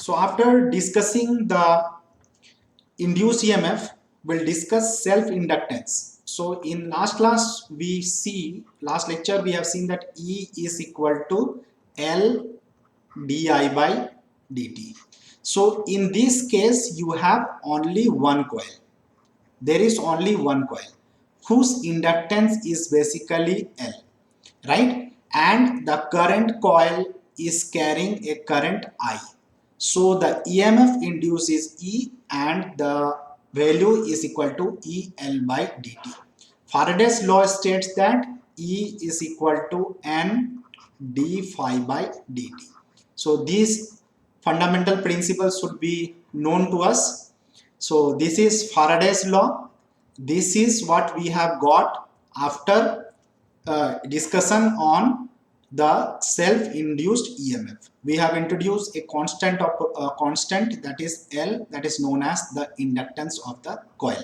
So after discussing the induced EMF, we'll discuss self-inductance. So in last lecture we have seen that E is equal to L di by dt. So in this case you have only one coil. There is only one coil whose inductance is basically L, right? And the current coil is carrying a current I. So the EMF induced is E and the value is equal to EL by dt. Faraday's law states that E is equal to N d phi by dt. So these fundamental principles should be known to us. So this is Faraday's law. This is what we have got after discussion on the self-induced EMF. We have introduced a constant that is L, that is known as the inductance of the coil.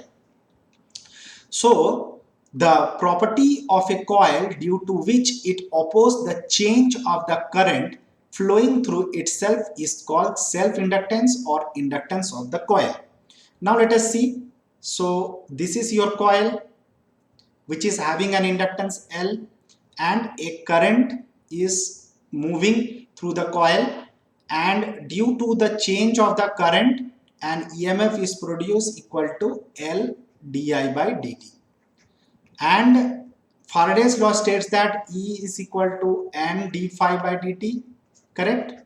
So the property of a coil due to which it opposes the change of the current flowing through itself is called self-inductance or inductance of the coil. Now let us see. So this is your coil which is having an inductance L and a current is moving through the coil, and due to the change of the current an EMF is produced equal to L di by dt. And Faraday's law states that E is equal to N d phi by dt, correct?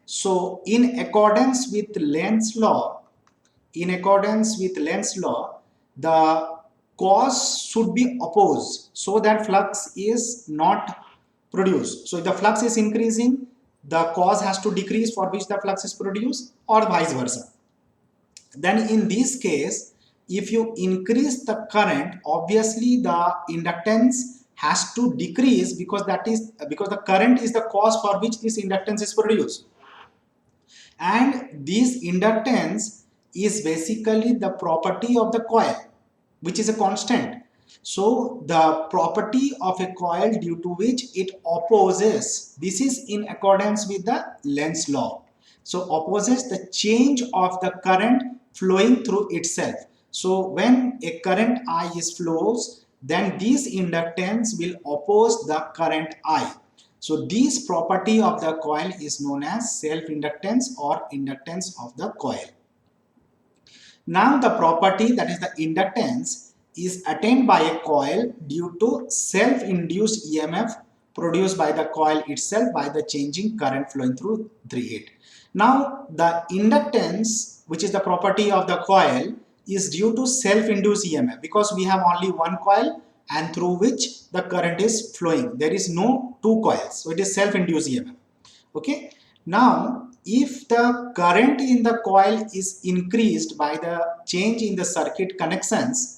So in accordance with Lenz's law, the cause should be opposed so that flux is not produced. So if the flux is increasing, the cause has to decrease for which the flux is produced, or vice versa. Then in this case, if you increase the current, obviously the inductance has to decrease because the current is the cause for which this inductance is produced. And this inductance is basically the property of the coil, which is a constant. So the property of a coil due to which it opposes, this is in accordance with the Lenz's law. So opposes the change of the current flowing through itself. So when a current I is flows, then this inductance will oppose the current I. So this property of the coil is known as self-inductance or inductance of the coil. Now the property, that is the inductance, is attained by a coil due to self-induced EMF produced by the coil itself by the changing current flowing through it. Now the inductance, which is the property of the coil, is due to self-induced EMF because we have only one coil and through which the current is flowing. There is no two coils, so it is self-induced EMF. Okay. Now if the current in the coil is increased by the change in the circuit connections,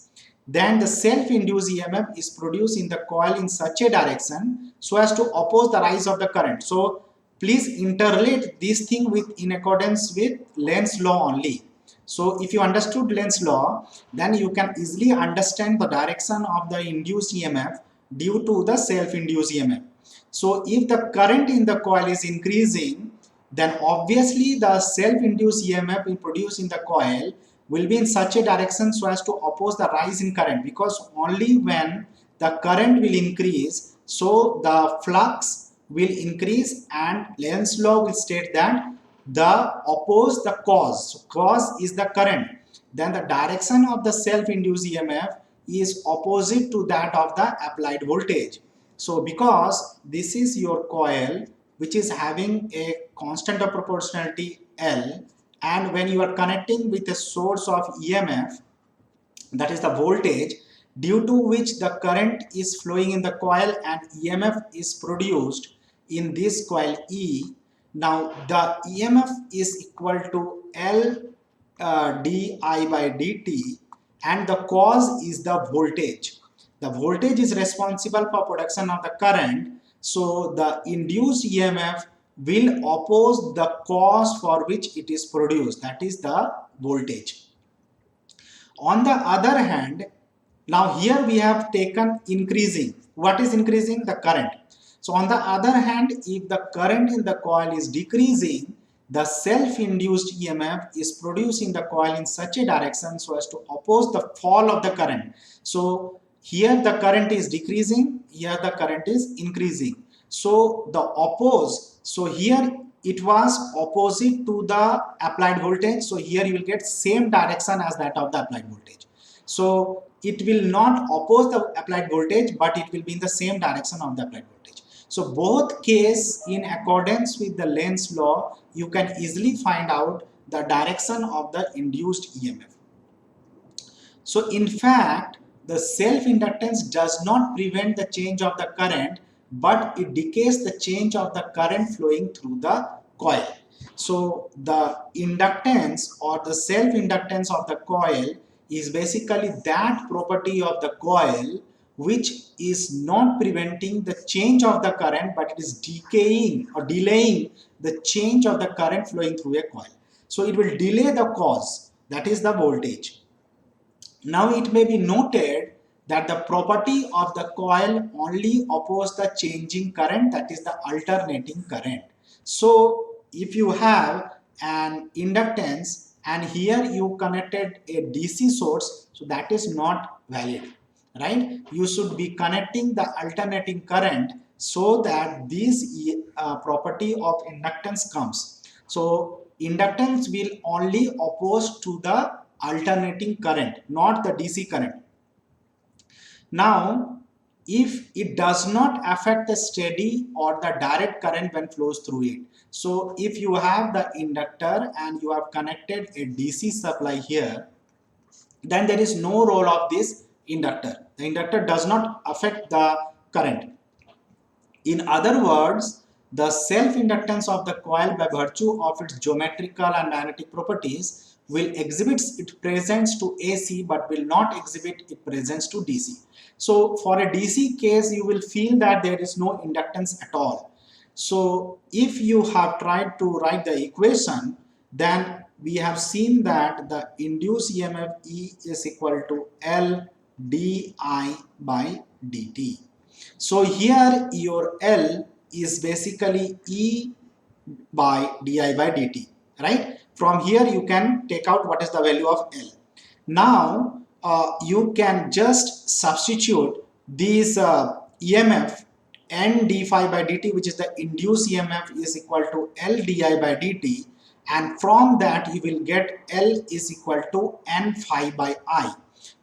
then the self-induced EMF is produced in the coil in such a direction so as to oppose the rise of the current. So please interrelate this thing with in accordance with Lenz's law only. So if you understood Lenz's law, then you can easily understand the direction of the induced EMF due to the self-induced EMF. So if the current in the coil is increasing, then obviously the self-induced EMF will produce in the coil will be in such a direction so as to oppose the rise in current, because only when the current will increase, so the flux will increase, and Lenz's law will state that the oppose the cause. So cause is the current. Then the direction of the self-induced EMF is opposite to that of the applied voltage. So because this is your coil which is having a constant of proportionality L, and when you are connecting with a source of EMF, that is the voltage, due to which the current is flowing in the coil and EMF is produced in this coil E. Now the EMF is equal to L di by dt, and the cause is the voltage. The voltage is responsible for production of the current. So the induced EMF will oppose the cause for which it is produced, that is the voltage. On the other hand, now here we have taken increasing. What is increasing? The current. So on the other hand, if the current in the coil is decreasing, the self-induced EMF is produced in the coil in such a direction so as to oppose the fall of the current. So here the current is decreasing, here the current is increasing. So the oppose, so here it was opposite to the applied voltage. So here you will get same direction as that of the applied voltage. So it will not oppose the applied voltage, but it will be in the same direction of the applied voltage. So both case in accordance with the Lenz's law, you can easily find out the direction of the induced EMF. So in fact, the self-inductance does not prevent the change of the current, but it decays the change of the current flowing through the coil. So the inductance or the self-inductance of the coil is basically that property of the coil which is not preventing the change of the current, but it is decaying or delaying the change of the current flowing through a coil. So it will delay the cause, that is the voltage. Now it may be noted that the property of the coil only opposes the changing current, that is the alternating current. So if you have an inductance and here you connected a DC source, so that is not valid, right? You should be connecting the alternating current so that this property of inductance comes. So inductance will only oppose to the alternating current, not the DC current. Now, if it does not affect the steady or the direct current when flows through it. So if you have the inductor and you have connected a DC supply here, then there is no role of this inductor. The inductor does not affect the current. In other words, the self-inductance of the coil by virtue of its geometrical and magnetic properties will exhibit its presence to AC but will not exhibit its presence to DC. So for a DC case, you will feel that there is no inductance at all. So if you have tried to write the equation, then we have seen that the induced EMF E is equal to L di by dt. So here your L is basically E by di by dt, right? From here you can take out what is the value of L. Now you can just substitute this EMF N d phi by dt, which is the induced EMF, is equal to L di by dt, and from that you will get L is equal to N phi by I,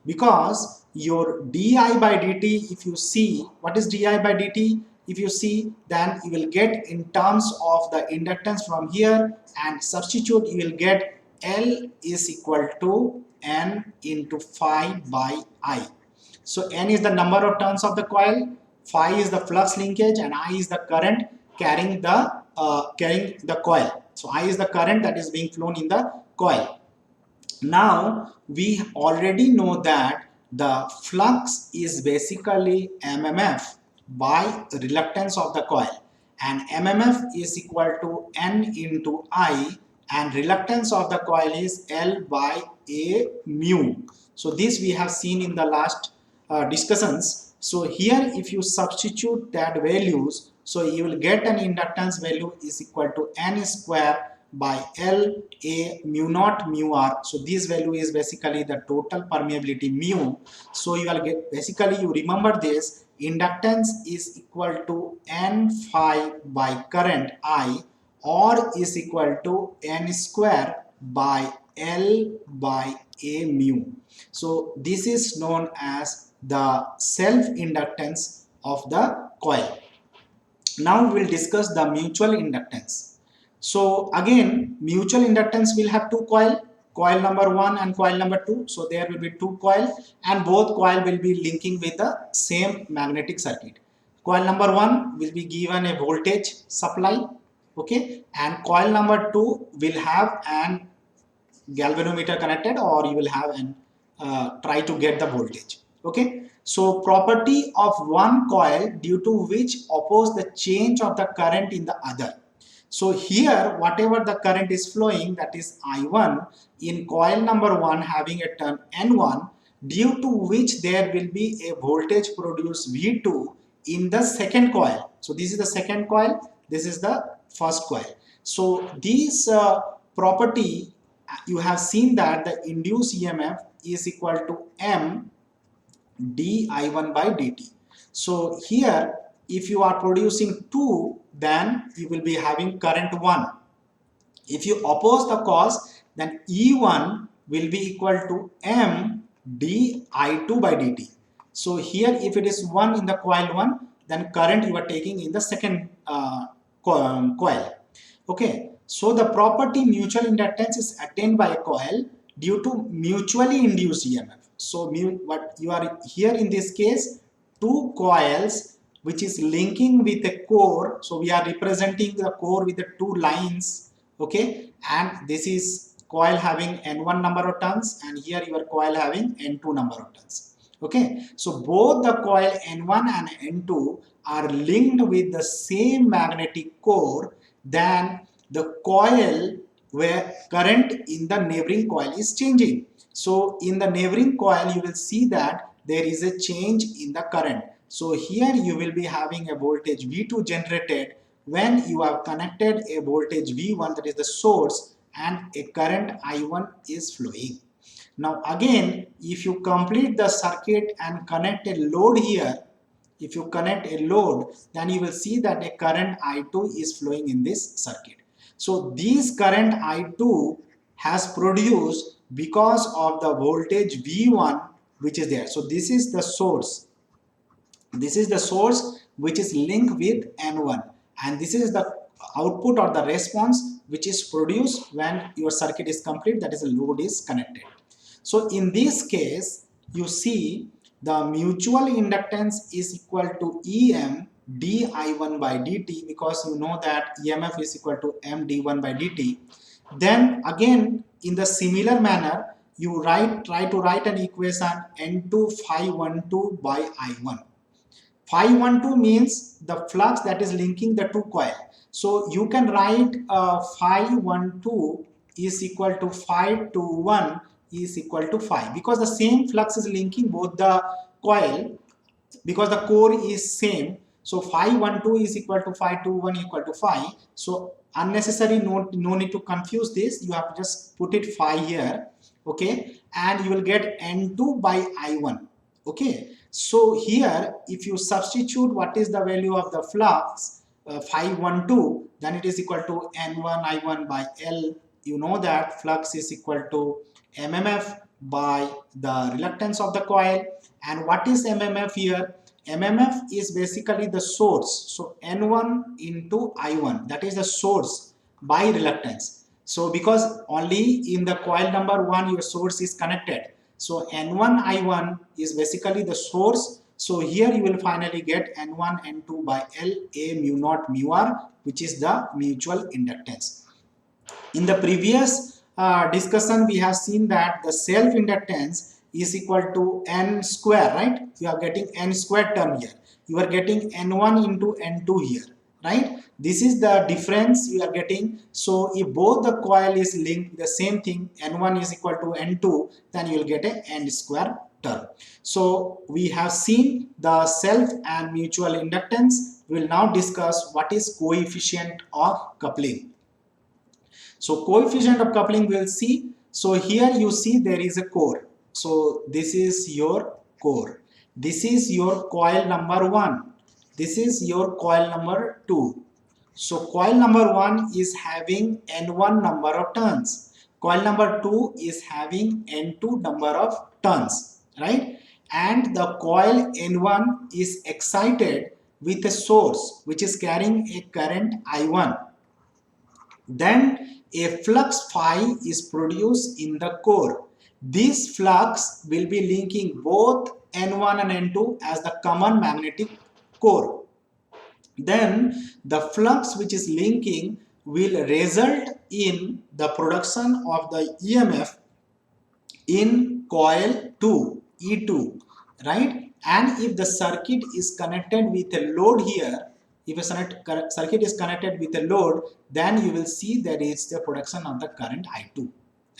because your di by dt, if you see what is di by dt, if you see, then you will get in terms of the inductance from here and substitute, you will get L is equal to N into phi by I. So N is the number of turns of the coil, phi is the flux linkage, and I is the current carrying the coil. So I is the current that is being flown in the coil. Now we already know that the flux is basically MMF by reluctance of the coil, and MMF is equal to N into I, and reluctance of the coil is L by A mu. So this we have seen in the last discussions. So here if you substitute that values, so you will get an inductance value is equal to N square by L A mu naught mu R. So this value is basically the total permeability mu. So you will get, basically you remember this, inductance is equal to N phi by current I, or is equal to N square by L by A mu. So this is known as the self-inductance of the coil. Now we will discuss the mutual inductance. So again, mutual inductance will have two coil number 1 and coil number 2. So there will be two coil, and both coil will be linking with the same magnetic circuit. Coil number 1 will be given a voltage supply, okay, and coil number 2 will have an galvanometer connected, or you will have an try to get the voltage, okay. So property of one coil due to which oppose the change of the current in the other. So here whatever the current is flowing, that is I1 in coil number 1 having a turn N1, due to which there will be a voltage produced V2 in the second coil. So this is the second coil, this is the first coil. So this property, you have seen that the induced EMF is equal to M di1 by dt. So here, if you are producing 2, then you will be having current 1. If you oppose the cause, then E1 will be equal to M di2 by dt. So here, if it is 1 in the coil 1, then current you are taking in the second coil. Okay, so the property mutual inductance is attained by a coil due to mutually induced EMF. So what you are here in this case, two coils which is linking with a core. So we are representing the core with the two lines. Okay, and this is coil having N1 number of turns, and here your coil having N2 number of turns. Okay, so both the coil N1 and N2 are linked with the same magnetic core. Then the coil where current in the neighboring coil is changing. So in the neighboring coil you will see that there is a change in the current. So here you will be having a voltage V2 generated when you have connected a voltage V1, that is the source, and a current I1 is flowing. Now again, if you complete the circuit and connect a load here, if you connect a load, then you will see that a current I2 is flowing in this circuit. So this current I2 has produced because of the voltage V1 which is there. So this is the source. This is the source which is linked with N1, and this is the output or the response which is produced when your circuit is complete, that is the load is connected. So in this case, you see the mutual inductance is equal to EM di1 by dt, because you know that EMF is equal to M d1 by dt. Then again, in the similar manner, you try to write an equation N2 phi 12 by I1. Phi 12 means the flux that is linking the two coil. So you can write phi 12 is equal to phi 21 is equal to phi, because the same flux is linking both the coil, because the core is same. So phi 12 is equal to phi 21 equal to phi. So unnecessary, no need to confuse this. You have to just put it phi here, okay, and you will get N2 by I1. Okay, so here if you substitute what is the value of the flux, phi 12, then it is equal to N1 I1 by L. You know that flux is equal to MMF by the reluctance of the coil. And what is MMF here? MMF is basically the source. So N1 into I1, that is the source by reluctance. So because only in the coil number 1 your source is connected. So N1 I1 is basically the source. So here you will finally get N1 N2 by L A mu naught mu R, which is the mutual inductance. In the previous discussion, we have seen that the self-inductance is equal to N square, right? You are getting N square term here. You are getting N1 into N2 here, right? This is the difference you are getting. So if both the coil is linked, the same thing, N1 is equal to N2, then you will get a N square term. So we have seen the self and mutual inductance. We will now discuss what is coefficient of coupling. So coefficient of coupling we will see. So here you see there is a core. So this is your core. This is your coil number 1. This is your coil number 2. So coil number 1 is having N1 number of turns. Coil number 2 is having N2 number of turns, right? And the coil N1 is excited with a source which is carrying a current I1. Then a flux phi is produced in the core. This flux will be linking both N1 and N2 as the common magnetic core. Then the flux which is linking will result in the production of the EMF in coil 2, E2, right? And if the circuit is connected with a load here, if a circuit is connected with a load, then you will see there is the production of the current I2,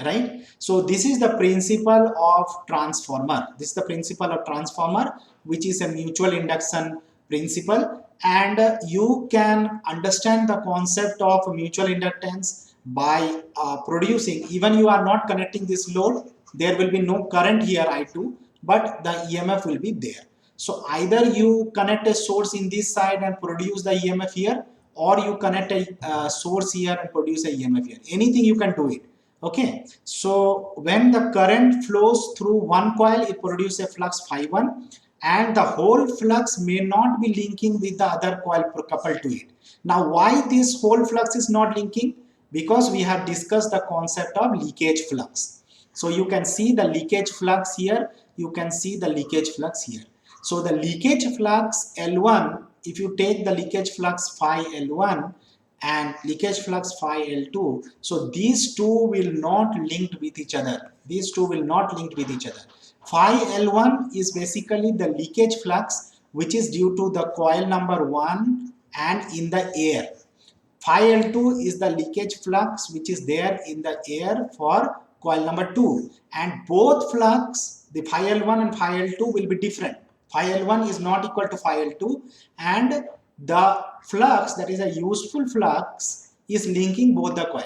right? So this is the principle of transformer. This is the principle of transformer, which is a mutual induction principle. and you can understand the concept of mutual inductance by producing, even you are not connecting this load, there will be no current here I2, but the EMF will be there. So either you connect a source in this side and produce the EMF here, or you connect a source here and produce a EMF here. Anything you can do it. Okay, so when the current flows through one coil, it produces a flux phi 1, and the whole flux may not be linking with the other coil coupled to it. Now, why this whole flux is not linking? Because we have discussed the concept of leakage flux. So you can see the leakage flux here, you can see the leakage flux here. So the leakage flux L1, if you take the leakage flux phi L1 and leakage flux phi L2, so these two will not linked with each other. These two will not linked with each other. Phi L1 is basically the leakage flux which is due to the coil number 1 and in the air. Phi L2 is the leakage flux which is there in the air for coil number 2, and both flux, the phi L1 and phi L2, will be different. Phi L1 is not equal to phi L2, and the flux, that is a useful flux, is linking both the coil.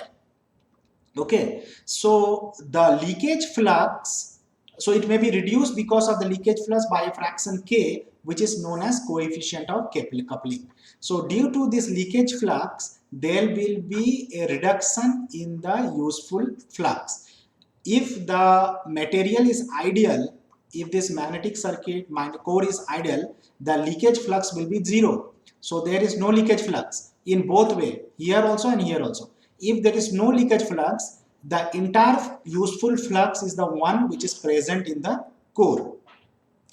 Okay, so the leakage flux, so it may be reduced because of the leakage flux by a fraction K, which is known as coefficient of coupling. So due to this leakage flux, there will be a reduction in the useful flux. If the material is ideal, if this magnetic circuit core is ideal, the leakage flux will be 0. So there is no leakage flux in both way, here also and here also. If there is no leakage flux, the entire useful flux is the one which is present in the core.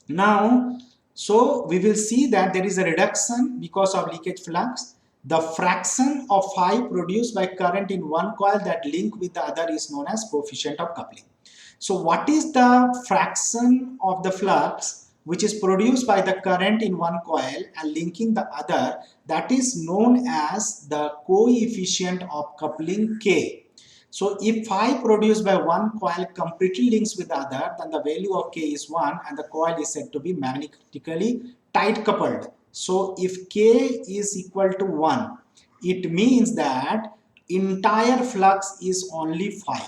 Now, so we will see that there is a reduction because of leakage flux. The fraction of phi produced by current in one coil that link with the other is known as coefficient of coupling. So what is the fraction of the flux which is produced by the current in one coil and linking the other? That is known as the coefficient of coupling K. So if phi produced by one coil completely links with the other, then the value of K is 1 and the coil is said to be magnetically tight coupled. So if K is equal to 1, it means that entire flux is only phi.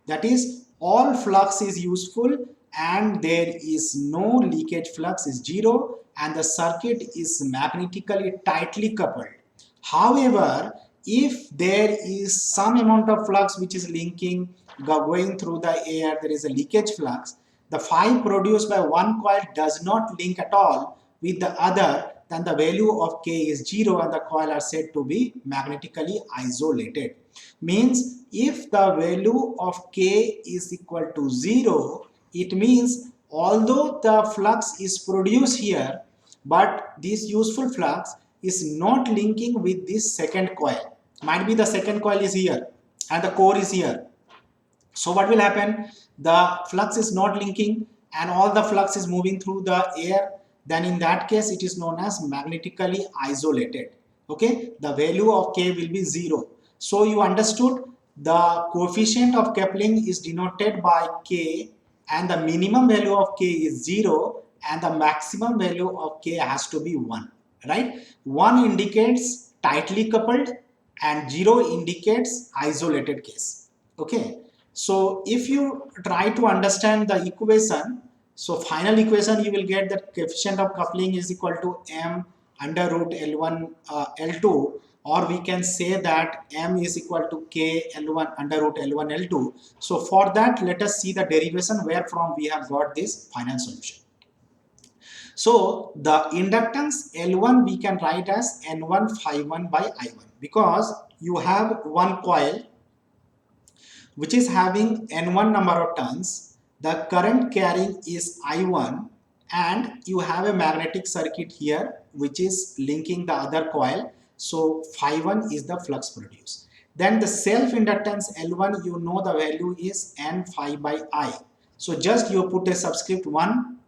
That is, all flux is useful and there is no leakage flux is 0 and the circuit is magnetically tightly coupled. However, if there is some amount of flux which is linking, going through the air, there is a leakage flux, the phi produced by one coil does not link at all with the other, then the value of K is 0 and the coil are said to be magnetically isolated. Means if the value of K is equal to 0, it means although the flux is produced here, but this useful flux is not linking with this second coil. Might be the second coil is here and the core is here. So what will happen? The flux is not linking and all the flux is moving through the air. Then in that case, it is known as magnetically isolated. Okay, the value of K will be 0. So you understood the coefficient of coupling is denoted by K and the minimum value of K is 0 and the maximum value of K has to be 1. Right? 1 indicates tightly coupled and 0 indicates isolated case. Okay, so if you try to understand the equation, so final equation you will get that coefficient of coupling is equal to m under root L1 L2, or we can say that m is equal to k L1 under root L1 L2. So for that, let us see the derivation where from we have got this final solution. So the inductance L1 we can write as N1 phi 1 by I1, because you have one coil which is having N1 number of turns, the current carrying is I1, and you have a magnetic circuit here which is linking the other coil. So phi 1 is the flux produced. Then the self-inductance L1, you know the value is N phi by I. So just you put a subscript 1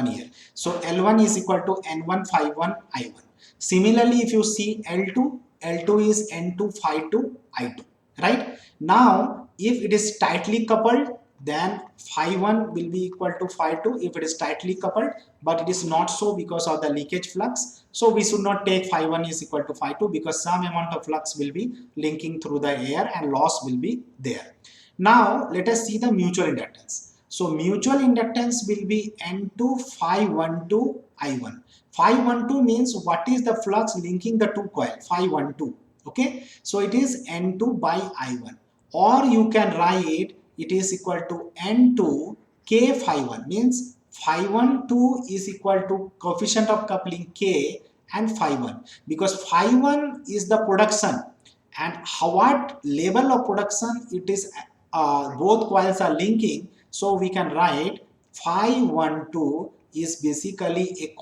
here. So L1 is equal to N1 phi 1 I1. Similarly, if you see L2 is N2 phi 2 I2. Right? Now, if it is tightly coupled, then phi 1 will be equal to phi 2 if it is tightly coupled, but it is not so because of the leakage flux. So we should not take phi 1 is equal to phi 2 because some amount of flux will be linking through the air and loss will be there. Now let us see the mutual inductance. So mutual inductance will be N2 phi 12 I1. Phi 12 means what is the flux linking the two coil, phi 12. Okay, so it is N2 by I1, or you can write it is equal to N2 K phi 1, means phi 12 is equal to coefficient of coupling K and phi 1, because phi 1 is the production, and what level of production it is, both coils are linking. So we can write phi 12 is basically a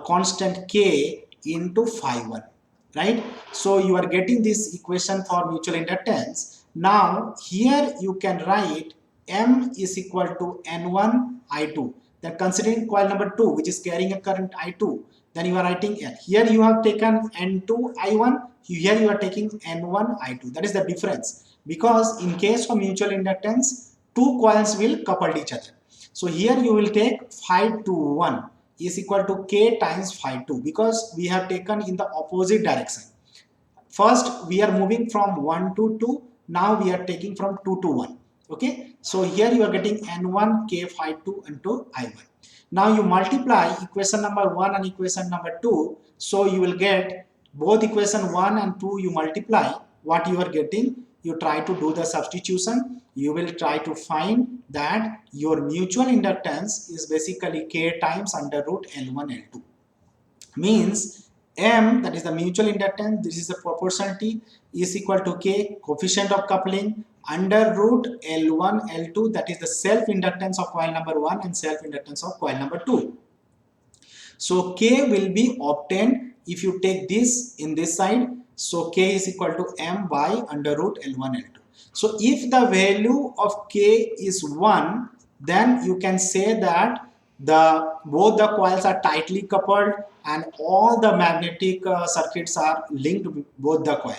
constant K into phi 1, right? So you are getting this equation for mutual inductance. Now here you can write M is equal to N1 I2. Then considering coil number 2 which is carrying a current I2, then you are writing N. Here you have taken N2 I1, here you are taking N1 I2. That is the difference, because in case of mutual inductance, two coils will couple each other. So here you will take phi 21 is equal to K times phi 2, because we have taken in the opposite direction. First we are moving from 1 to 2, now we are taking from 2 to 1. Okay, so here you are getting N1 K phi 2 into I1. Now you multiply equation number 1 and equation number 2, so you will get both equation 1 and 2, you multiply, what you are getting, you try to do the substitution, you will try to find that your mutual inductance is basically K times under root L1 L2. Means M, that is the mutual inductance, this is the proportionality, is equal to K, coefficient of coupling, under root L1 L2, that is the self inductance of coil number 1 and self inductance of coil number 2. So K will be obtained if you take this in this side. So K is equal to M by under root L1 L2. So if the value of K is 1, then you can say that both the coils are tightly coupled and all the magnetic circuits are linked with both the coil.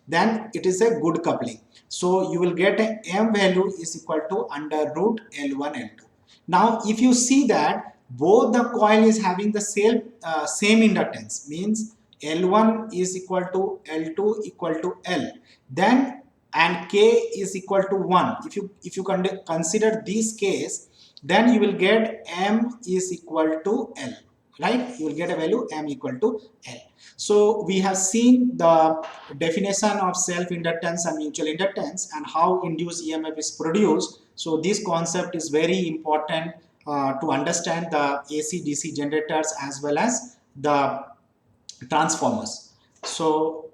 Then it is a good coupling. So you will get a M value is equal to under root L1 L2. Now if you see that both the coil is having the same inductance, means L1 is equal to L2 equal to L, then and K is equal to 1. If you consider this case, then you will get M is equal to L, right? You will get a value M equal to L. So we have seen the definition of self-inductance and mutual inductance and how induced EMF is produced. So this concept is very important to understand the AC DC generators as well as the transformers. So